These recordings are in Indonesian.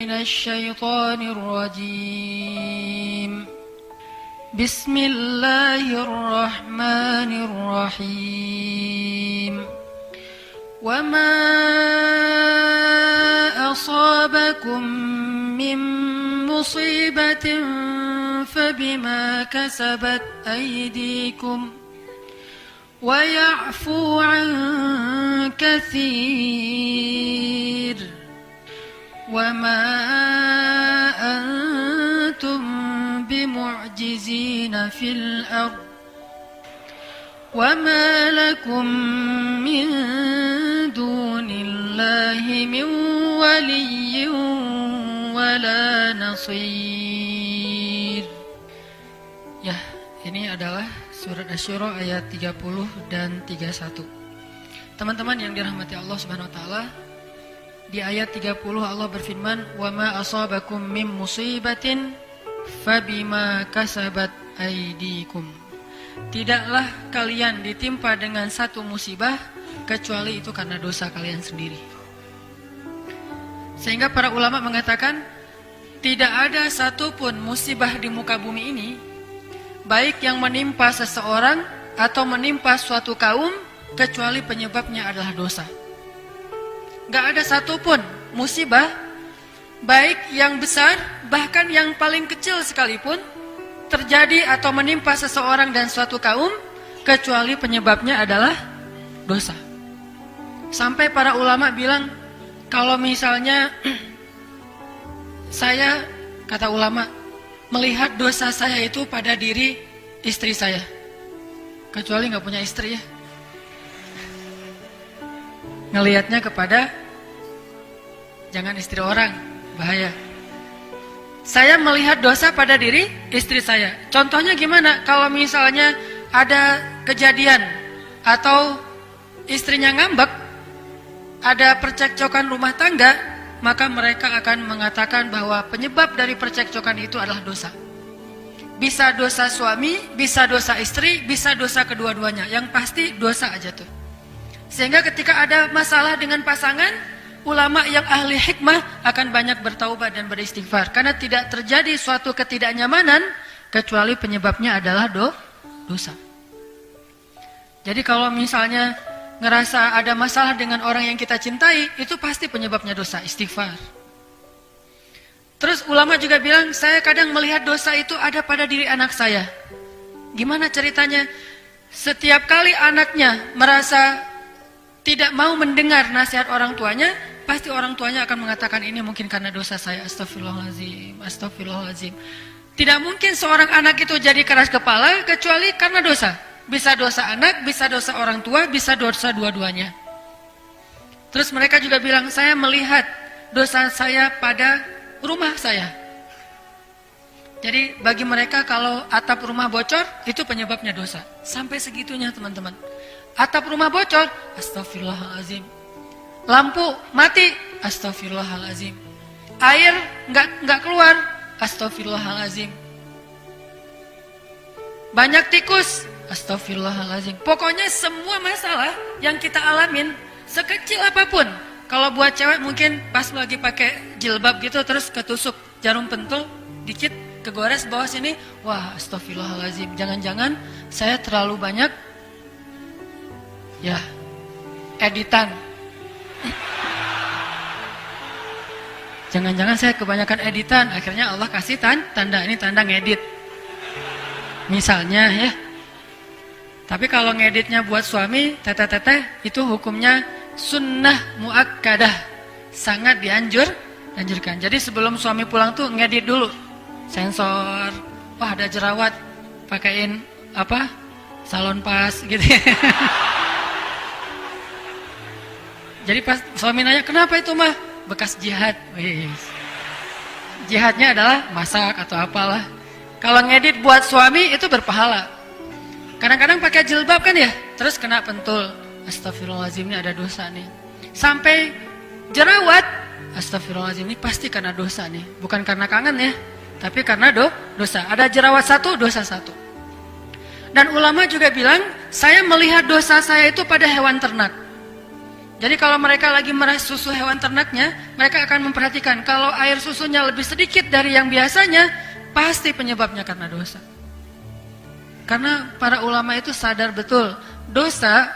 من الشيطان الرجيم بسم الله الرحمن الرحيم وما أصابكم من مصيبة فبما كسبت أيديكم ويعفو عن كثير وما أنتم بمعجزين في الأرض وما لكم من دون الله من ولي ولا نصير. Ya, ini adalah surat Asy-Syura ayat 30 dan 31. Teman-teman yang dirahmati Allah Subhanahu wa taala, di ayat 30 Allah berfirman, "Wa ma asabakum mim musibatin fabima kasabat aydikum." Tidaklah kalian ditimpa dengan satu musibah kecuali itu karena dosa kalian sendiri. Sehingga para ulama mengatakan tidak ada satupun musibah di muka bumi ini, baik yang menimpa seseorang atau menimpa suatu kaum, kecuali penyebabnya adalah dosa. Gak ada satupun musibah, baik yang besar, bahkan yang paling kecil sekalipun, terjadi atau menimpa seseorang dan suatu kaum, kecuali penyebabnya adalah dosa. Sampai para ulama bilang, kalau misalnya saya, kata ulama, melihat dosa saya itu pada diri istri saya, kecuali gak punya istri ya, ngelihatnya kepada jangan istri orang, bahaya. Saya melihat dosa pada diri istri saya. Contohnya gimana? Kalau misalnya ada kejadian atau istrinya ngambek, ada percekcokan rumah tangga, maka mereka akan mengatakan bahwa penyebab dari percekcokan itu adalah dosa. Bisa dosa suami, bisa dosa istri, bisa dosa kedua-duanya. Yang pasti dosa aja tuh. Sehingga ketika ada masalah dengan pasangan, ulama yang ahli hikmah akan banyak bertaubat dan beristighfar. Karena tidak terjadi suatu ketidaknyamanan, kecuali penyebabnya adalah dosa. Jadi kalau misalnya ngerasa ada masalah dengan orang yang kita cintai, itu pasti penyebabnya dosa, istighfar. Terus ulama juga bilang, saya kadang melihat dosa itu ada pada diri anak saya. Gimana ceritanya? Setiap kali anaknya merasa tidak mau mendengar nasihat orang tuanya, pasti orang tuanya akan mengatakan ini mungkin karena dosa saya, astagfirullahaladzim, astagfirullahaladzim. Tidak mungkin seorang anak itu jadi keras kepala kecuali karena dosa. Bisa dosa anak, bisa dosa orang tua, bisa dosa dua-duanya. Terus mereka juga bilang, saya melihat dosa saya pada rumah saya. Jadi bagi mereka kalau atap rumah bocor, itu penyebabnya dosa. Sampai segitunya teman-teman. Atap rumah bocor, astagfirullahaladzim. Lampu mati, astagfirullahaladzim. Air nggak keluar, astagfirullahaladzim. Banyak tikus, astagfirullahaladzim. Pokoknya semua masalah yang kita alamin, sekecil apapun. Kalau buat cewek mungkin pas lagi pakai jilbab gitu, terus ketusuk jarum pentul, dikit kegores bawah sini, wah astagfirullahaladzim. Jangan-jangan saya terlalu banyak editan. Jangan-jangan saya kebanyakan editan, akhirnya Allah kasih tanda ini tanda ngedit. Misalnya ya. Tapi kalau ngeditnya buat suami, teteh-teteh, itu hukumnya sunnah muakkadah. Sangat dianjurkan. Jadi sebelum suami pulang tuh ngedit dulu. Sensor, wah ada jerawat, pakein salon pas gitu. Jadi pas suami nanya, kenapa itu mah? Bekas jihad. Jihadnya adalah masak atau apalah. Kalau ngedit buat suami itu berpahala. Kadang-kadang pakai jilbab kan ya, terus kena pentul. Astagfirullahaladzim, ini ada dosa nih. Sampai jerawat, astagfirullahaladzim, ini pasti karena dosa nih. Bukan karena kangen ya, tapi karena dosa. Ada jerawat satu, dosa satu. Dan ulama juga bilang, saya melihat dosa saya itu pada hewan ternak. Jadi kalau mereka lagi meras susu hewan ternaknya, mereka akan memperhatikan kalau air susunya lebih sedikit dari yang biasanya, pasti penyebabnya karena dosa. Karena para ulama itu sadar betul, dosa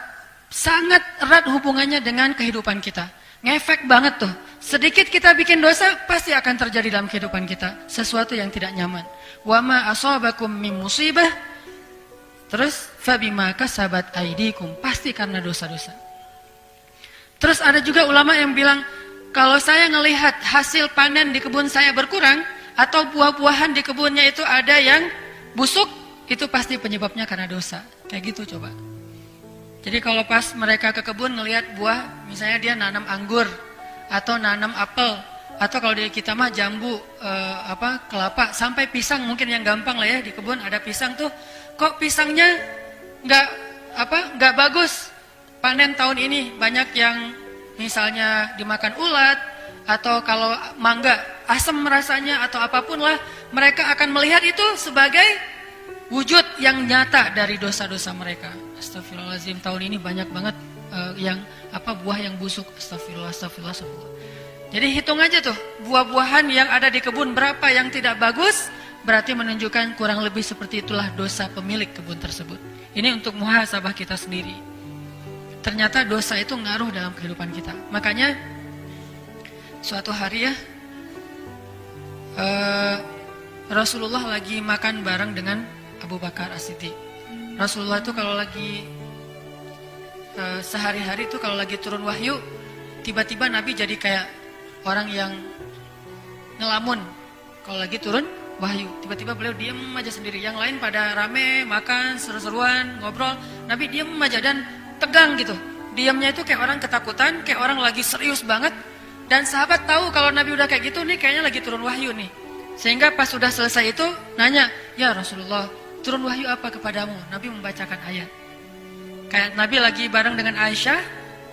sangat erat hubungannya dengan kehidupan kita. Ngefek banget tuh. Sedikit kita bikin dosa, pasti akan terjadi dalam kehidupan kita sesuatu yang tidak nyaman. Wa ma asabakum min musibah, terus fabima kasabat aydikum, pasti karena dosa-dosa. Terus ada juga ulama yang bilang, kalau saya ngelihat hasil panen di kebun saya berkurang, atau buah-buahan di kebunnya itu ada yang busuk, itu pasti penyebabnya karena dosa. Kayak gitu coba. Jadi kalau pas mereka ke kebun ngelihat buah, misalnya dia nanam anggur, atau nanam apel, atau kalau di kita mah jambu, kelapa, sampai pisang mungkin yang gampang lah ya, di kebun ada pisang tuh, kok pisangnya nggak bagus. Panen tahun ini banyak yang misalnya dimakan ulat, atau kalau mangga asam rasanya atau apapun lah, mereka akan melihat itu sebagai wujud yang nyata dari dosa-dosa mereka. Astagfirullahaladzim, tahun ini banyak banget buah yang busuk. Astagfirullah. Jadi hitung aja tuh, buah-buahan yang ada di kebun berapa yang tidak bagus, berarti menunjukkan kurang lebih seperti itulah dosa pemilik kebun tersebut. Ini untuk muhasabah kita sendiri. Ternyata dosa itu ngaruh dalam kehidupan kita. Makanya suatu hari ya, Rasulullah lagi makan bareng dengan Abu Bakar As-Siddiq. Rasulullah itu kalau lagi sehari-hari itu kalau lagi turun wahyu, tiba-tiba Nabi jadi kayak orang yang ngelamun. Kalau lagi turun wahyu, tiba-tiba beliau diem aja sendiri. Yang lain pada rame, makan, seru-seruan, ngobrol. Nabi diem aja dan tegang gitu. Diamnya itu kayak orang ketakutan, kayak orang lagi serius banget. Dan sahabat tahu kalau Nabi udah kayak gitu nih, kayaknya lagi turun wahyu nih. Sehingga pas sudah selesai itu nanya, "Ya Rasulullah, turun wahyu apa kepadamu?" Nabi membacakan ayat. Kayak Nabi lagi bareng dengan Aisyah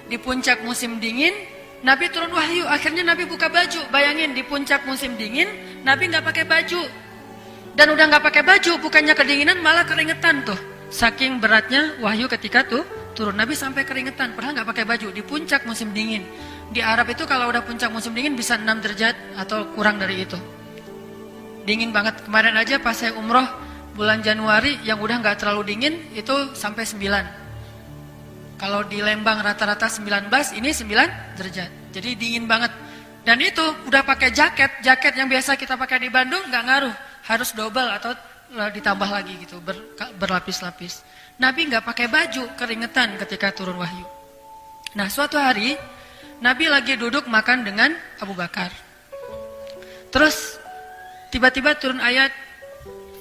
di puncak musim dingin, Nabi turun wahyu. Akhirnya Nabi buka baju. Bayangin di puncak musim dingin, Nabi nggak pakai baju. Dan udah nggak pakai baju, bukannya kedinginan malah keringetan tuh. Saking beratnya wahyu ketika tuh turun, Nabi sampai keringetan, padahal nggak pakai baju di puncak musim dingin. Di Arab itu kalau udah puncak musim dingin bisa 6 derajat atau kurang dari itu. Dingin banget. Kemarin aja pas saya umroh bulan Januari yang udah nggak terlalu dingin itu sampai 9. Kalau di Lembang rata-rata 19, ini 9 derajat. Jadi dingin banget. Dan itu udah pakai jaket yang biasa kita pakai di Bandung nggak ngaruh, harus double atau ditambah lagi gitu, berlapis-lapis. Nabi nggak pakai baju, keringetan ketika turun wahyu. Nah, suatu hari Nabi lagi duduk makan dengan Abu Bakar. Terus tiba-tiba turun ayat,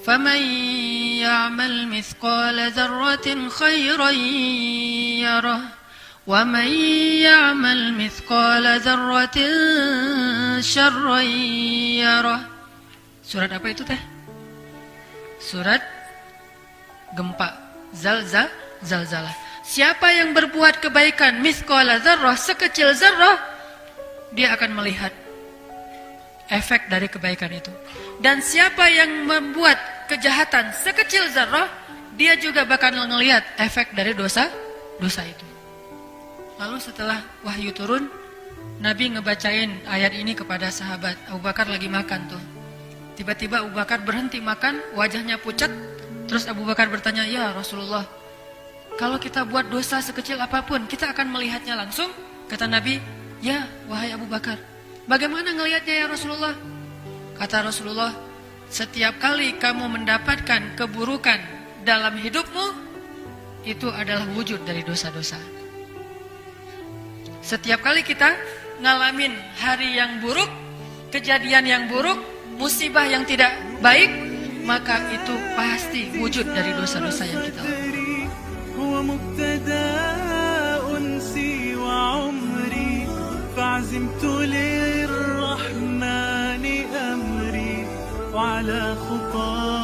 "Faman ya'mal mithqala dzarratin khairan yarah, wa man ya'mal mithqala dzarratin syarran yarah." Surat apa itu teh? Surat gempa. Zalzalah. Siapa yang berbuat kebaikan mithqala dzarrah, sekecil zarrah, dia akan melihat efek dari kebaikan itu. Dan siapa yang membuat kejahatan sekecil zarrah, dia juga bakal melihat efek dari dosa itu. Lalu setelah wahyu turun, Nabi ngebacain ayat ini kepada sahabat. Abu Bakar lagi makan tuh. Tiba-tiba Abu Bakar berhenti makan, wajahnya pucat. Terus Abu Bakar bertanya, "Ya Rasulullah, kalau kita buat dosa sekecil apapun, kita akan melihatnya langsung?" Kata Nabi, "Ya, wahai Abu Bakar. Bagaimana ngelihatnya ya Rasulullah?" Kata Rasulullah, "Setiap kali kamu mendapatkan keburukan dalam hidupmu, itu adalah wujud dari dosa-dosa. Setiap kali kita ngalamin hari yang buruk, kejadian yang buruk, musibah yang tidak baik, maka itu pasti wujud dari dosa-dosa yang kita lakukan.